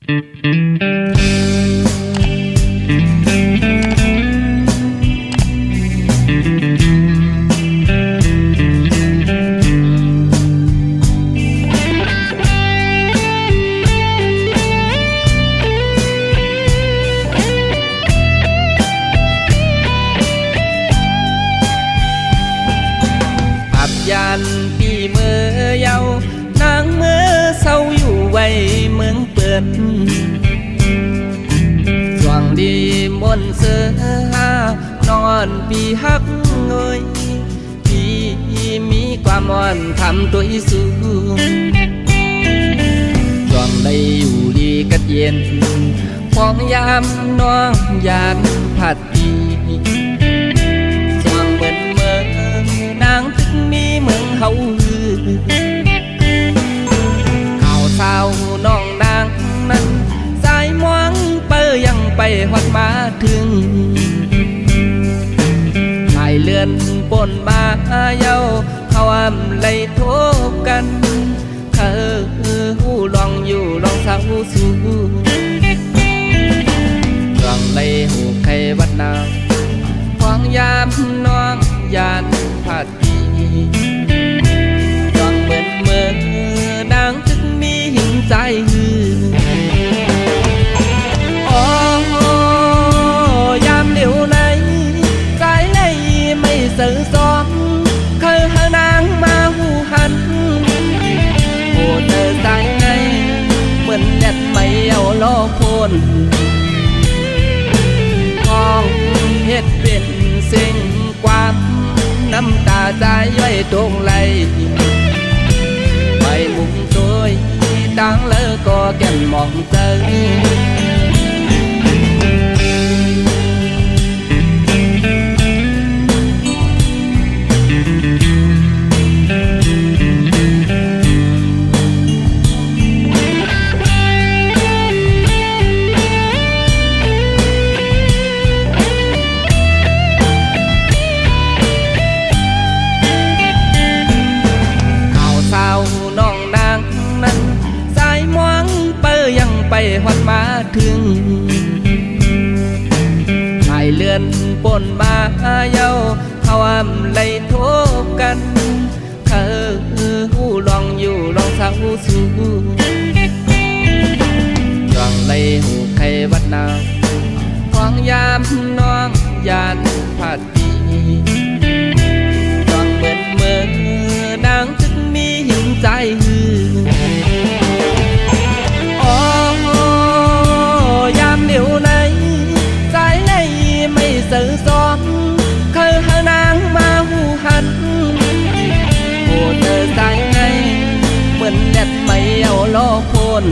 ยานปีเมื่อเยาวนางเมื่อเศร้าอยู่ไว้เมืองเปิดสว่างดีมนเสือนอนปีฮักเงยพี่มีความอ่อนทำตัวสูงสว่างได้อยู่ดีกัดเย็นฟองยามน้องยานผัดตีสว่างเหมือนเมื่อนางตึกมีเมืองเขาข่าวสาวน้องนางนั้นสายมองเปอยังไปหอดมาถึงสายเลื่อนปนมาเย้าเขาอำไล่โทบกันหูลองอยู่ลองสาวสู้ลองไล่หูใครวัดนาวความยามน้องยานผัดจองเหมือนเมื่อนางจึงมีหินใจโอ้ยามเดียวไหนสายไหนไม่เสือซ้อมเคยหานางมาหูหันโอ้เธอสายไหนเหมือนแดดไม่เอาล้อพ้นห้องเฮ็ดเป็นสิ่งความน้ำตาใจย่อยตรงไหลไปมุมตัวตั้งเลิกก็แก่นมองเจอน้องนางนั้นสายมองเปอยังไปหอดมาถึงสายเลื่อนปนมาเย้าเขาอำไล่โทบกันหูลองอยู่ลองสาวสู้ลองไล่หูใครวัดนาวความยามน้องยานผัดตีลองเหมือนเมื่อนางจึงมีหินใจโอ้ยามเดียวไหนสายไหนไม่เสือซ้อมเคยหานางมาหูหันโอ้เธอสายไหนเหมือนแดดไม่เอาล้อพ้น